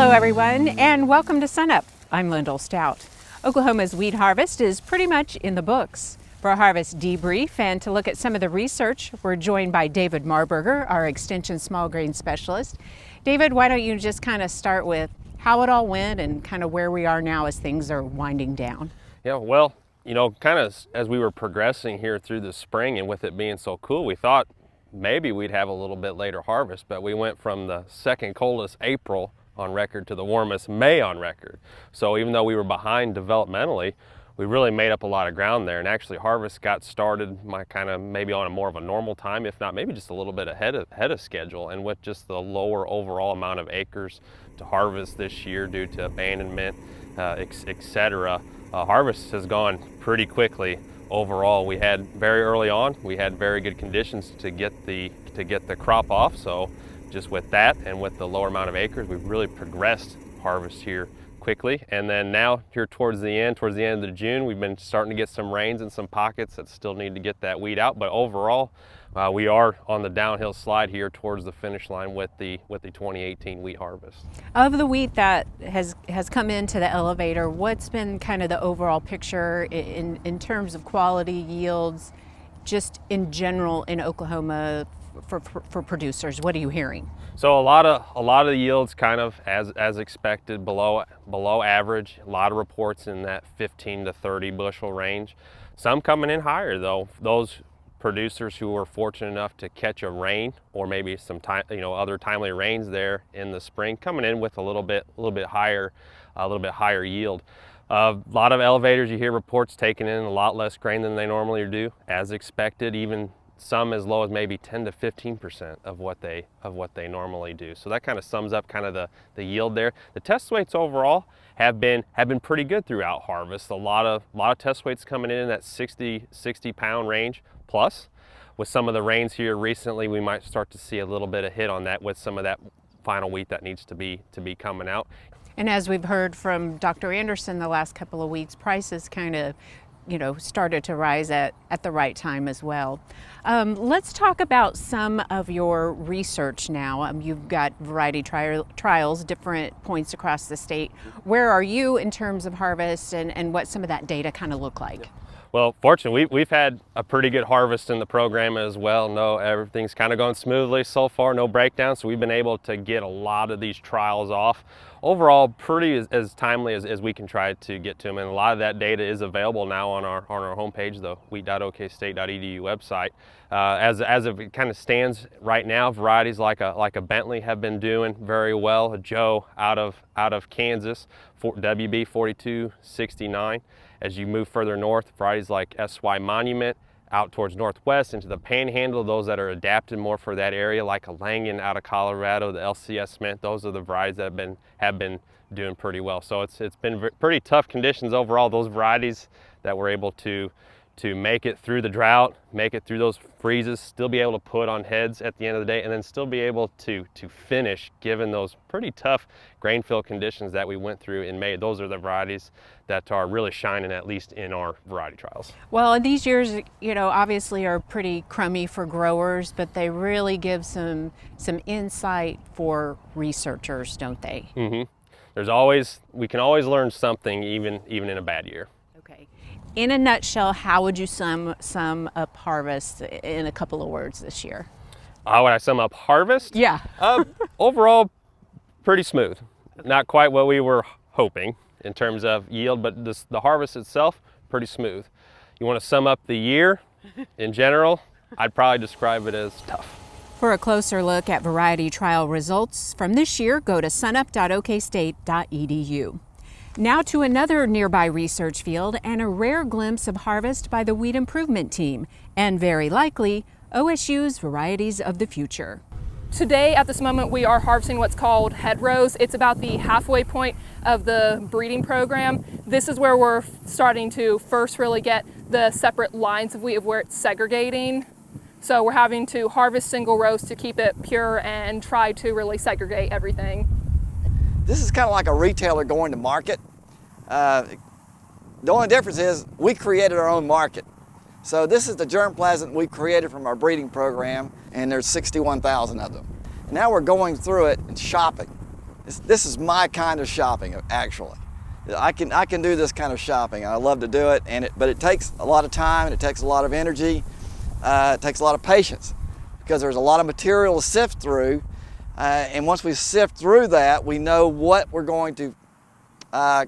Hello everyone, and welcome to Sunup. I'm Lyndall Stout. Oklahoma's wheat harvest is pretty much in the books. For a harvest debrief and to look at some of the research, we're joined by David Marburger, our Extension Small Grain Specialist. David, why don't you just kind of start with how it all went and kind of where we are now as things are winding down? Yeah, well, kind of as we were progressing here through the spring and with it being so cool, we thought maybe we'd have a little bit later harvest, but we went from the second coldest April on record to the warmest May on record. So even though we were behind developmentally, we really made up a lot of ground there, and actually harvest got started maybe on a more of a normal time, if not maybe just a little bit ahead of schedule. And with just the lower overall amount of acres to harvest this year due to abandonment, etc., harvest has gone pretty quickly. Overall, we had very early on, we had very good conditions to get the crop off. So just with that and with the lower amount of acres, we've really progressed harvest here quickly. And then now here towards the end of June, we've been starting to get some rains in some pockets that still need to get that weed out. But overall, we are on the downhill slide here towards the finish line with the 2018 wheat harvest. Of the wheat that has come into the elevator, what's been kind of the overall picture in terms of quality, yields, just in general in Oklahoma for producers? What are you hearing? So a lot of the yields kind of as expected, below average. A lot of reports in that 15 to 30 bushel range. Some coming in higher though. Those producers who were fortunate enough to catch a rain or maybe some time, other timely rains there in the spring, coming in with a little bit higher yield. A lot of elevators, you hear reports taking in a lot less grain than they normally do, as expected, even some as low as maybe 10 to 15% of what they normally do. So that kind of sums up kind of the yield there. The test weights overall have been pretty good throughout harvest. A lot of test weights coming in that 60 pound range plus. With some of the rains here recently, we might start to see a little bit of hit on that with some of that final wheat that needs to be coming out. And as we've heard from Dr. Anderson the last couple of weeks, prices kind of started to rise at the right time as well. Let's talk about some of your research now. You've got variety trials, different points across the state. Where are you in terms of harvest and what some of that data kind of look like? Well, fortunately, we've had a pretty good harvest in the program as well. No, everything's kind of going smoothly so far, no breakdowns. So we've been able to get a lot of these trials off. Overall, pretty as timely as we can try to get to them. And a lot of that data is available now on our homepage, the wheat.okstate.edu website. As it kind of stands right now, varieties like a Bentley have been doing very well. A Joe out of Kansas, WB 4269. As you move further north, varieties like SY Monument out towards northwest into the Panhandle, those that are adapted more for that area, like a Langan out of Colorado, the LCS Mint, those are the varieties that have been doing pretty well. So it's been pretty tough conditions overall. Those varieties that were able to make it through the drought, make it through those freezes, still be able to put on heads at the end of the day, and then still be able to finish given those pretty tough grain fill conditions that we went through in May. Those are the varieties that are really shining, at least in our variety trials. Well, these years, obviously are pretty crummy for growers, but they really give some insight for researchers, don't they? Mm-hmm. We can always learn something, even in a bad year. Okay. In a nutshell, how would you sum up harvest in a couple of words this year? How would I sum up harvest? Yeah. Overall, pretty smooth. Not quite what we were hoping in terms of yield, but the harvest itself, pretty smooth. You want to sum up the year in general, I'd probably describe it as tough. For a closer look at variety trial results from this year, go to sunup.okstate.edu. Now to another nearby research field and a rare glimpse of harvest by the Wheat Improvement Team, and very likely, OSU's Varieties of the Future. Today, at this moment, we are harvesting what's called head rows. It's about the halfway point of the breeding program. This is where we're starting to first really get the separate lines of wheat of where it's segregating. So we're having to harvest single rows to keep it pure and try to really segregate everything. This is kind of like a retailer going to market. The only difference is we created our own market. So this is the germplasm we created from our breeding program, and there's 61,000 of them. Now we're going through it and shopping. This is my kind of shopping, actually. I can do this kind of shopping. I love to do it, but it takes a lot of time and it takes a lot of energy. It takes a lot of patience because there's a lot of material to sift through. And once we sift through that, we know what we're going to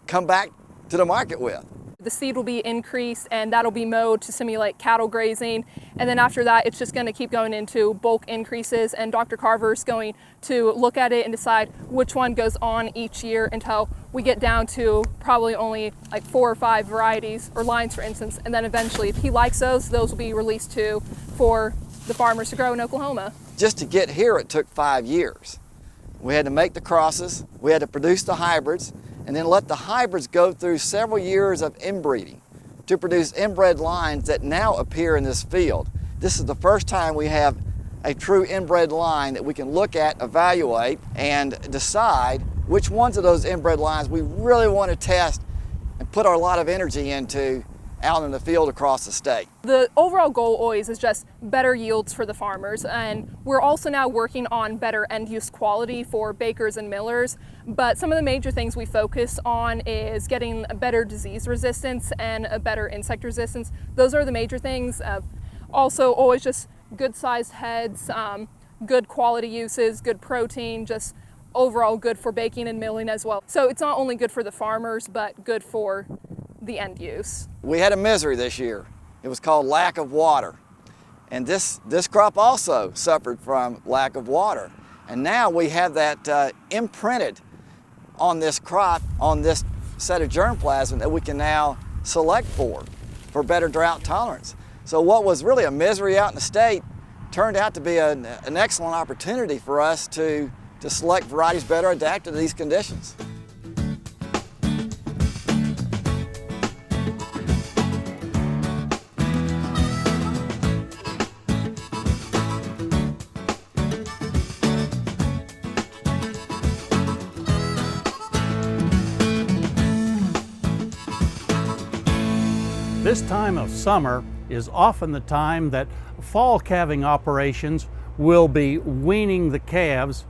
come back to the market with. The seed will be increased and that'll be mowed to simulate cattle grazing. And then after that, it's just going to keep going into bulk increases. And Dr. Carver's going to look at it and decide which one goes on each year until we get down to probably only like 4 or 5 varieties or lines, for instance. And then eventually, if he likes those will be released for the farmers to grow in Oklahoma. Just to get here, it took 5 years. We had to make the crosses, we had to produce the hybrids, and then let the hybrids go through several years of inbreeding to produce inbred lines that now appear in this field. This is the first time we have a true inbred line that we can look at, evaluate, and decide which ones of those inbred lines we really want to test and put a lot of energy into out in the field across the state. The overall goal always is just better yields for the farmers, and we're also now working on better end-use quality for bakers and millers, but some of the major things we focus on is getting a better disease resistance and a better insect resistance. Those are the major things. Also always just good sized heads, good quality uses, good protein, just overall good for baking and milling as well. So it's not only good for the farmers, but good for the end use. We had a misery this year. It was called lack of water. And this crop also suffered from lack of water. And now we have that imprinted on this crop, on this set of germplasm that we can now select for better drought tolerance. So what was really a misery out in the state turned out to be an excellent opportunity for us to select varieties better adapted to these conditions. This time of summer is often the time that fall calving operations will be weaning the calves,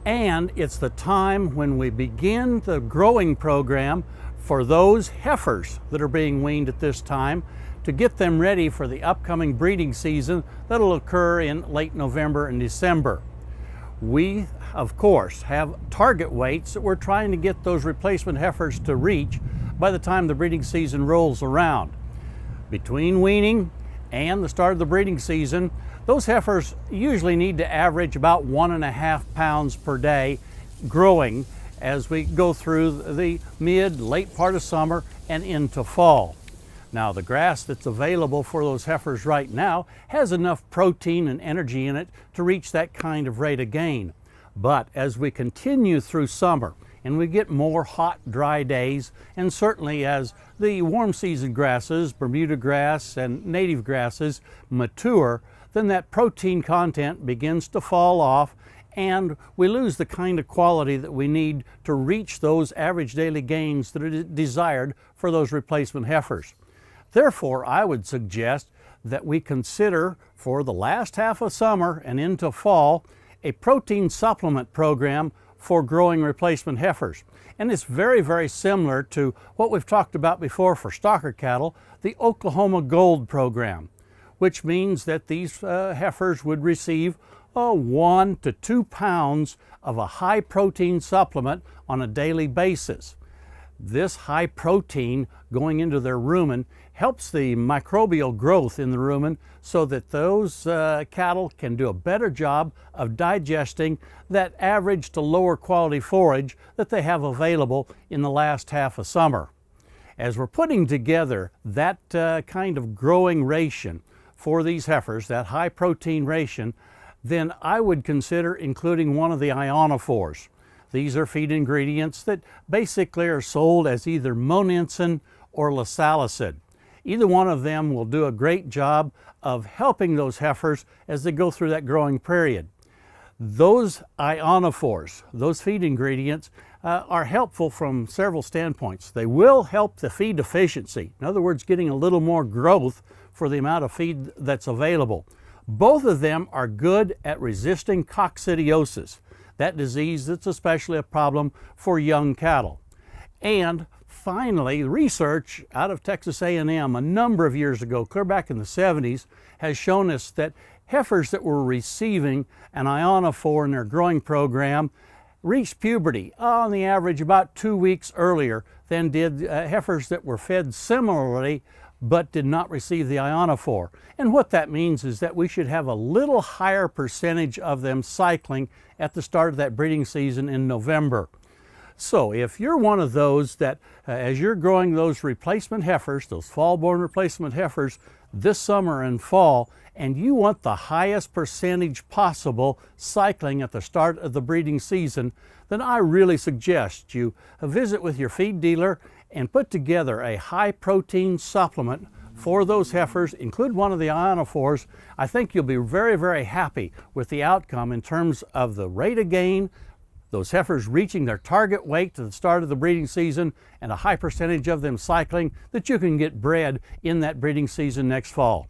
and it's the time when we begin the growing program for those heifers that are being weaned at this time to get them ready for the upcoming breeding season that'll occur in late November and December. We, of course, have target weights that we're trying to get those replacement heifers to reach by the time the breeding season rolls around. Between weaning and the start of the breeding season, those heifers usually need to average about 1.5 pounds per day growing as we go through the late part of summer and into fall. Now, the grass that's available for those heifers right now has enough protein and energy in it to reach that kind of rate of gain. But as we continue through summer and we get more hot, dry days, and certainly as the warm season grasses, Bermuda grass and native grasses mature, then that protein content begins to fall off and we lose the kind of quality that we need to reach those average daily gains that are desired for those replacement heifers. Therefore, I would suggest that we consider for the last half of summer and into fall a protein supplement program for growing replacement heifers. And it's very, very similar to what we've talked about before for stocker cattle, the Oklahoma Gold program, which means that these heifers would receive 1 to 2 pounds of a high protein supplement on a daily basis. This high protein going into their rumen helps the microbial growth in the rumen so that those cattle can do a better job of digesting that average to lower quality forage that they have available in the last half of summer. As we're putting together that kind of growing ration for these heifers, that high protein ration, then I would consider including one of the ionophores. These are feed ingredients that basically are sold as either monensin or lasalicid. Either one of them will do a great job of helping those heifers as they go through that growing period. Those ionophores, those feed ingredients, are helpful from several standpoints. They will help the feed efficiency. In other words, getting a little more growth for the amount of feed that's available. Both of them are good at resisting coccidiosis. that disease that's especially a problem for young cattle. And finally, research out of Texas A&M a number of years ago, clear back in the 70s, has shown us that heifers that were receiving an ionophore in their growing program reached puberty on the average about 2 weeks earlier than did heifers that were fed similarly but did not receive the ionophore. And what that means is that we should have a little higher percentage of them cycling at the start of that breeding season in November. So if you're one of those that, as you're growing those replacement heifers, those fall-born replacement heifers this summer and fall, and you want the highest percentage possible cycling at the start of the breeding season, then I really suggest you visit with your feed dealer and put together a high protein supplement for those heifers, include one of the ionophores. I think you'll be very, very happy with the outcome in terms of the rate of gain, those heifers reaching their target weight to the start of the breeding season, and a high percentage of them cycling that you can get bred in that breeding season next fall.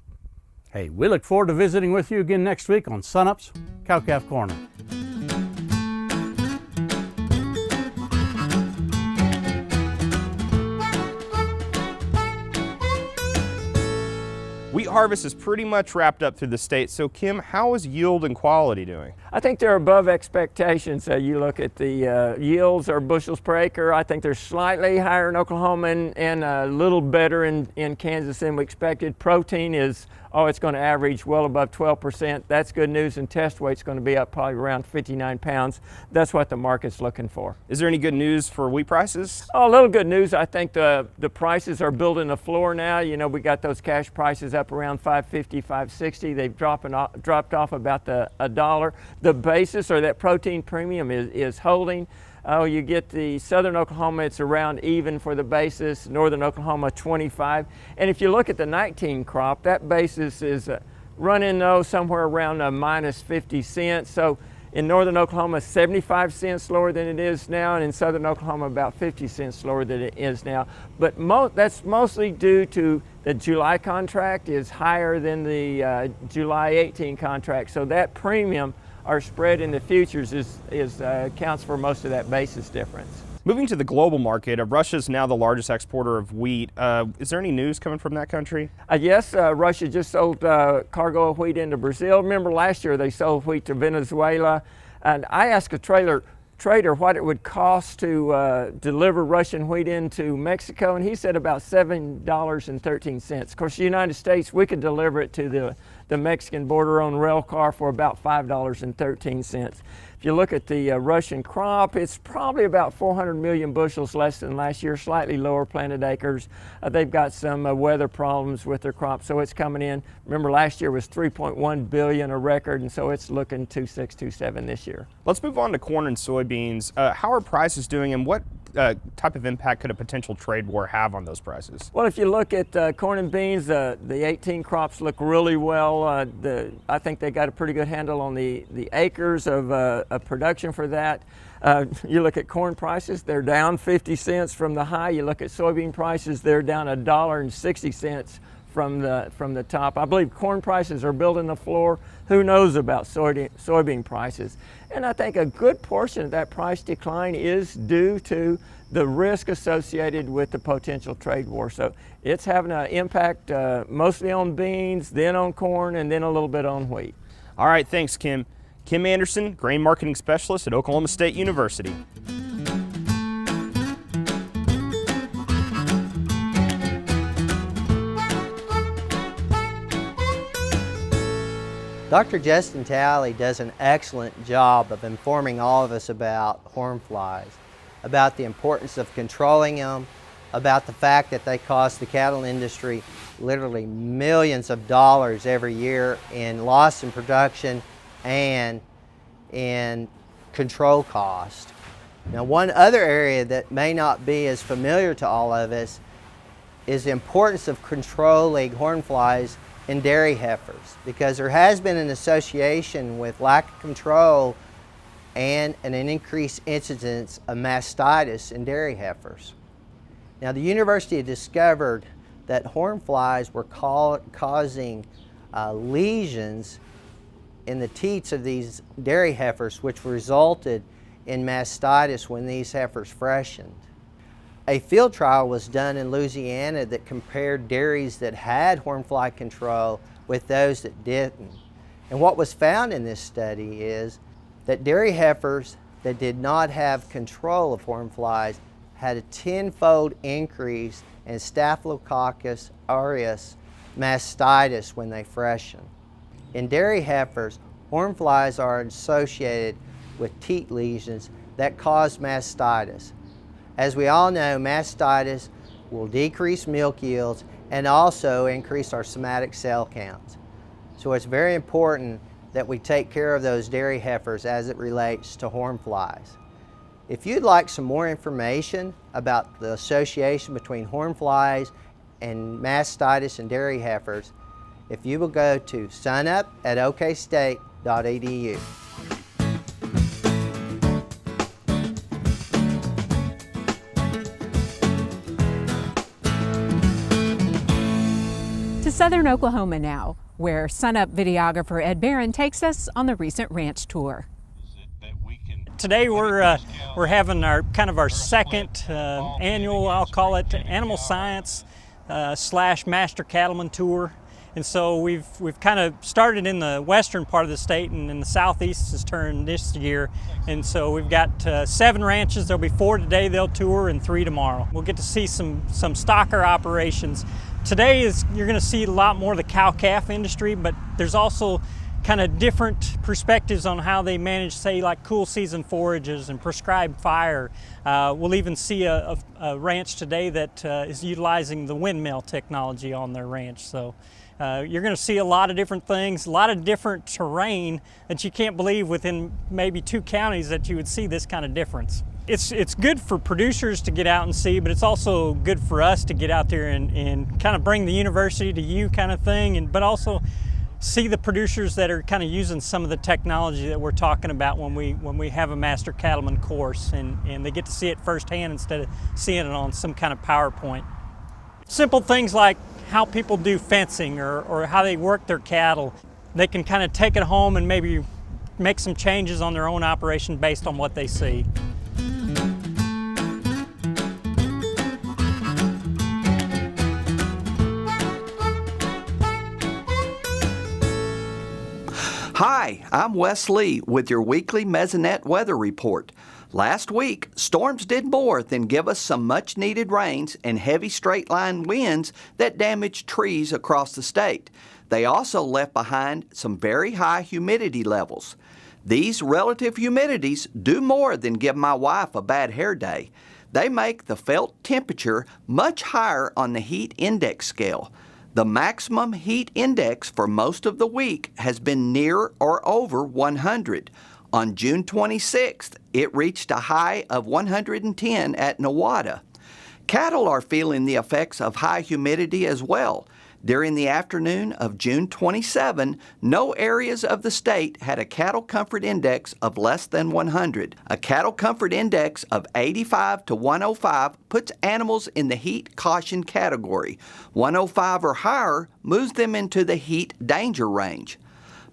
Hey, we look forward to visiting with you again next week on Sunup's Cow-Calf Corner. Wheat harvest is pretty much wrapped up through the state. So Kim, how is yield and quality doing? I think they're above expectations. You look at the yields or bushels per acre. I think they're slightly higher in Oklahoma and a little better in Kansas than we expected. Protein is, it's going to average well above 12%. That's good news, and test weight's going to be up probably around 59 pounds. That's what the market's looking for. Is there any good news for wheat prices? Oh, a little good news. I think the prices are building a floor now. You know, we got those cash prices up around $5.50, $5.60. They've dropped off about $1. The basis, or that protein premium, is holding. You get the southern Oklahoma, it's around even for the basis, northern Oklahoma 25. And if you look at the 19 crop, that basis is running somewhere around minus 50 cents. So in northern Oklahoma, 75 cents lower than it is now, and in southern Oklahoma, about 50 cents lower than it is now. But that's mostly due to the July contract is higher than the July 18 contract. So that premium, our spread in the futures, accounts for most of that basis difference. Moving to the global market, Russia is now the largest exporter of wheat. Is there any news coming from that country? Yes, Russia just sold cargo of wheat into Brazil. Remember last year they sold wheat to Venezuela, and I asked a trader what it would cost to deliver Russian wheat into Mexico, and he said about $7.13. Of course, the United States, we could deliver it to the Mexican border on rail car for about $5.13. If you look at the Russian crop, it's probably about 400 million bushels less than last year, slightly lower planted acres. They've got some weather problems with their crop, so it's coming in. Remember, last year was 3.1 billion, a record, and so it's looking 2.6, 2.7 this year. Let's move on to corn and soybeans. How are prices doing, and what type of impact could a potential trade war have on those prices? Well, if you look at corn and beans, the 18 crops look really well. I think they got a pretty good handle on the acres of production for that. You look at corn prices, they're down 50 cents from the high. You look at soybean prices, they're down $1.60 from the top. I believe corn prices are building the floor. Who knows about soybean prices? And I think a good portion of that price decline is due to the risk associated with the potential trade war. So it's having an impact mostly on beans, then on corn, and then a little bit on wheat. All right, thanks, Kim. Kim Anderson, Grain Marketing Specialist at Oklahoma State University. Dr. Justin Talley does an excellent job of informing all of us about horn flies, about the importance of controlling them, about the fact that they cost the cattle industry literally millions of dollars every year in loss in production and in control cost. Now, one other area that may not be as familiar to all of us is the importance of controlling horn flies in dairy heifers, because there has been an association with lack of control and an increased incidence of mastitis in dairy heifers. Now, the university discovered that horn flies were causing lesions in the teats of these dairy heifers, which resulted in mastitis when these heifers freshened. A field trial was done in Louisiana that compared dairies that had hornfly control with those that didn't. And what was found in this study is that dairy heifers that did not have control of hornflies had a 10-fold increase in Staphylococcus aureus mastitis when they freshen. In dairy heifers, hornflies are associated with teat lesions that cause mastitis. As we all know, mastitis will decrease milk yields and also increase our somatic cell counts. So it's very important that we take care of those dairy heifers as it relates to hornflies. If you'd like some more information about the association between hornflies and mastitis in dairy heifers, if you will go to sunup@okstate.edu. To southern Oklahoma now, where Sunup videographer Ed Barron takes us on the recent ranch tour. Today we're having our second annual, I'll call it, animal science / master cattleman tour. And so we've kind of started in the western part of the state, and in the southeast has turned this year. And so we've got 7 ranches. There'll be 4 today they'll tour and 3 tomorrow. We'll get to see some stocker operations. Today you're going to see a lot more of the cow-calf industry, but there's also kind of different perspectives on how they manage, say, like cool season forages and prescribed fire. We'll even see a ranch today that is utilizing the windmill technology on their ranch. So you're going to see a lot of different things, a lot of different terrain that you can't believe within maybe 2 counties that you would see this kind of difference. It's good for producers to get out and see, but it's also good for us to get out there and kind of bring the university to you kind of thing, but also see the producers that are kind of using some of the technology that we're talking about when we have a master cattleman course, and they get to see it firsthand instead of seeing it on some kind of PowerPoint. Simple things like how people do fencing or how they work their cattle. They can kind of take it home and maybe make some changes on their own operation based on what they see. Hi, I'm Wes Lee with your weekly Mesonet weather report. Last week, storms did more than give us some much-needed rains and heavy straight-line winds that damaged trees across the state. They also left behind some very high humidity levels. These relative humidities do more than give my wife a bad hair day. They make the felt temperature much higher on the heat index scale. The maximum heat index for most of the week has been near or over 100. On June 26th, it reached a high of 110 at Nowata. Cattle are feeling the effects of high humidity as well. During the afternoon of June 27, no areas of the state had a cattle comfort index of less than 100. A cattle comfort index of 85 to 105 puts animals in the heat caution category. 105 or higher moves them into the heat danger range.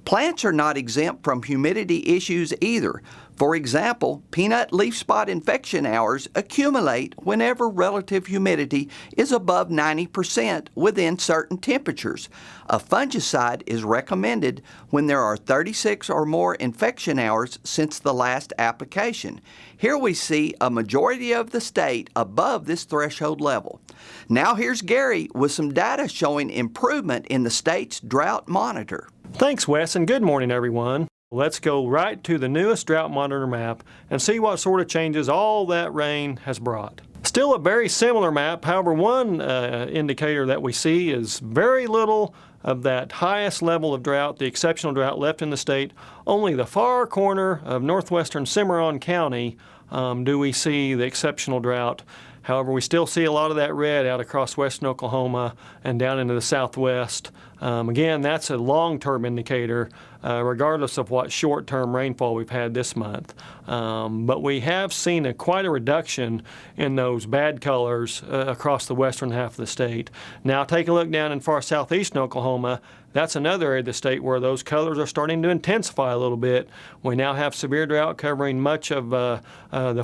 Plants are not exempt from humidity issues either. For example, peanut leaf spot infection hours accumulate whenever relative humidity is above 90% within certain temperatures. A fungicide is recommended when there are 36 or more infection hours since the last application. Here we see a majority of the state above this threshold level. Now here's Gary with some data showing improvement in the state's drought monitor. Thanks, Wes, and good morning, everyone. Let's go right to the newest drought monitor map and see what sort of changes all that rain has brought. Still a very similar map, however, one indicator that we see is very little of that highest level of drought, the exceptional drought left in the state. Only the far corner of northwestern Cimarron County do we see the exceptional drought. However, we still see a lot of that red out across western Oklahoma and down into the southwest Again, that's a long-term indicator, regardless of what short-term rainfall we've had this month. But we have seen quite a reduction in those bad colors across the western half of the state. Now take a look down in far southeastern Oklahoma. That's another area of the state where those colors are starting to intensify a little bit. We now have severe drought covering much of the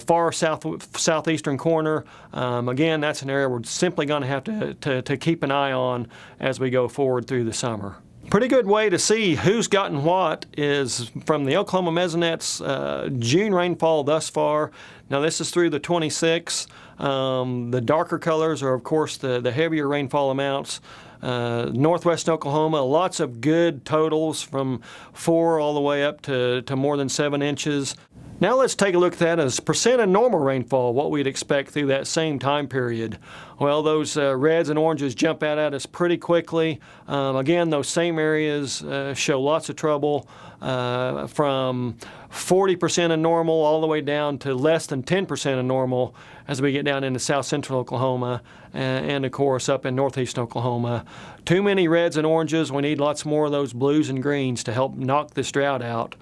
far southeastern corner. Again, that's an area we're simply going to have to keep an eye on as we go forward through the summer. Pretty good way to see who's gotten what is from the Oklahoma Mesonet's June rainfall thus far. Now this is through the 26th. The darker colors are of course the heavier rainfall amounts. Northwest Oklahoma, lots of good totals from 4 all the way up to more than 7 inches. Now let's take a look at that as percent of normal rainfall, what we'd expect through that same time period. Well, those reds and oranges jump out at us pretty quickly. Again, those same areas show lots of trouble, from 40% of normal all the way down to less than 10% of normal as we get down into south central Oklahoma and of course up in northeast Oklahoma. Too many reds and oranges. We need lots more of those blues and greens to help knock this drought out.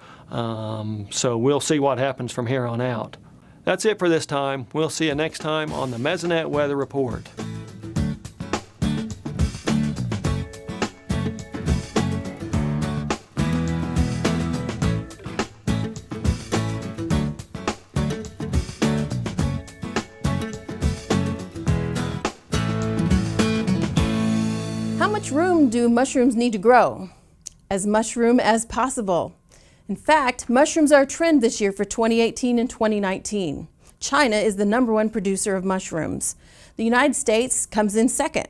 So we'll see what happens from here on out. That's it for this time. We'll see you next time on the Mesonet Weather Report. How much room do mushrooms need to grow? As much room as possible. In fact, mushrooms are a trend this year for 2018 and 2019. China is the #1 producer of mushrooms. The United States comes in second.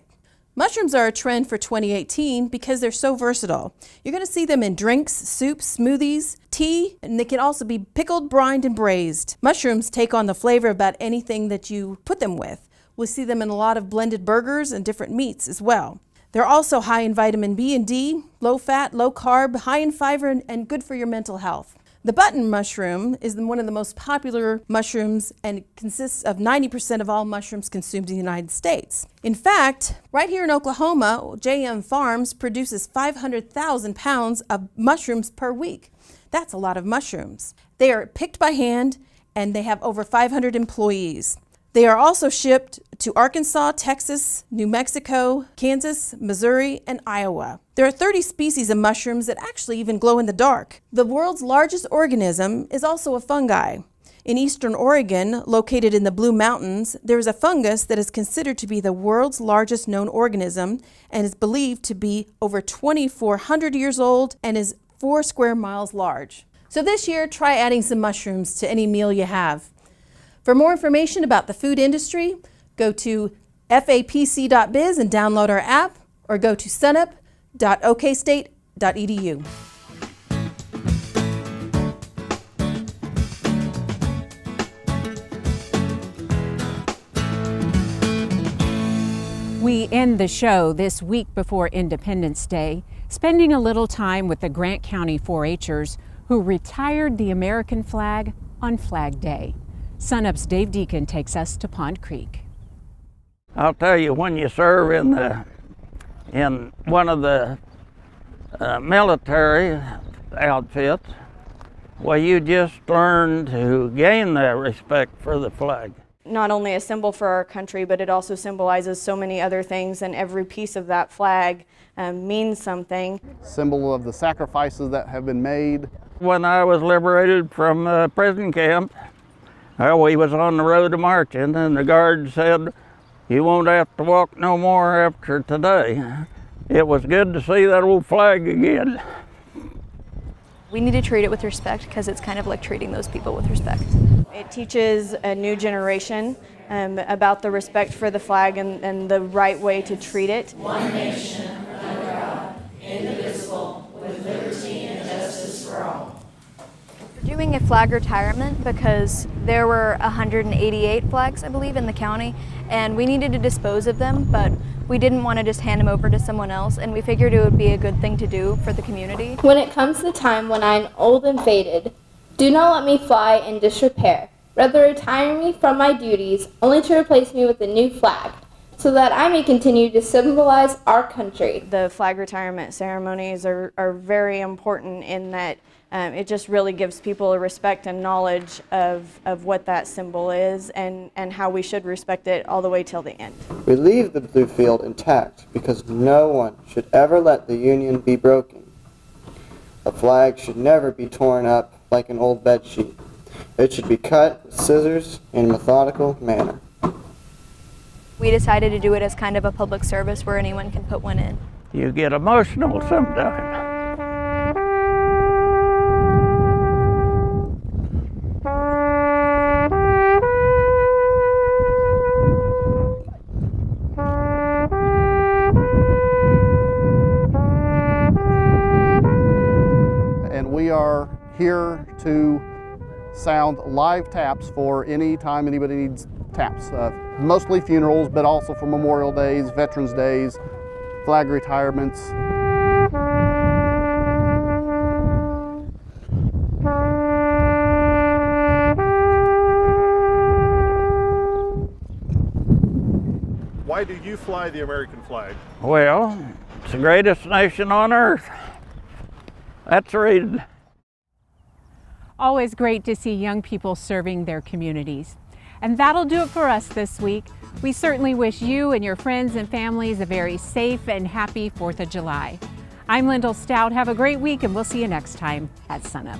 Mushrooms are a trend for 2018 because they're so versatile. You're going to see them in drinks, soups, smoothies, tea, and they can also be pickled, brined, and braised. Mushrooms take on the flavor of about anything that you put them with. We'll see them in a lot of blended burgers and different meats as well. They're also high in vitamin B and D, low fat, low carb, high in fiber, and good for your mental health. The button mushroom is one of the most popular mushrooms and it consists of 90% of all mushrooms consumed in the United States. In fact, right here in Oklahoma, JM Farms produces 500,000 pounds of mushrooms per week. That's a lot of mushrooms. They are picked by hand and they have over 500 employees. They are also shipped to Arkansas, Texas, New Mexico, Kansas, Missouri, and Iowa. There are 30 species of mushrooms that actually even glow in the dark. The world's largest organism is also a fungi. In eastern Oregon, located in the Blue Mountains, there is a fungus that is considered to be the world's largest known organism and is believed to be over 2,400 years old and is 4 square miles large. So this year, try adding some mushrooms to any meal you have. For more information about the food industry, go to fapc.biz and download our app, or go to sunup.okstate.edu. We end the show this week before Independence Day, spending a little time with the Grant County 4-H'ers who retired the American flag on Flag Day. Sunup's Dave Deacon takes us to Pond Creek. I'll tell you, when you serve in one of the military outfits, well, you just learn to gain that respect for the flag. Not only a symbol for our country, but it also symbolizes so many other things, and every piece of that flag means something. Symbol of the sacrifices that have been made. When I was liberated from prison camp, we was on the road to marching, and the guard said, "You won't have to walk no more after today." It was good to see that old flag again. We need to treat it with respect because it's kind of like treating those people with respect. It teaches a new generation about the respect for the flag and the right way to treat it. One nation, under God, indivisible, with liberty and justice for all. We're doing a flag retirement because there were 188 flags, I believe, in the county, and we needed to dispose of them, but we didn't want to just hand them over to someone else, and we figured it would be a good thing to do for the community. When it comes the time when I'm old and faded, do not let me fly in disrepair. Rather retire me from my duties, only to replace me with a new flag, so that I may continue to symbolize our country. The flag retirement ceremonies are very important in that it just really gives people a respect and knowledge of what that symbol is and how we should respect it all the way till the end. We leave the blue field intact because no one should ever let the Union be broken. A flag should never be torn up like an old bed sheet. It should be cut with scissors in a methodical manner. We decided to do it as kind of a public service where anyone can put one in. You get emotional sometimes. And we are here to sound live taps for any time anybody needs taps. Mostly funerals, but also for Memorial Days, Veterans Days, flag retirements. Why do you fly the American flag? Well, it's the greatest nation on earth. That's the reason. Always great to see young people serving their communities. And that'll do it for us this week. We certainly wish you and your friends and families a very safe and happy 4th of July. I'm Lyndall Stout. Have a great week, and we'll see you next time at Sunup.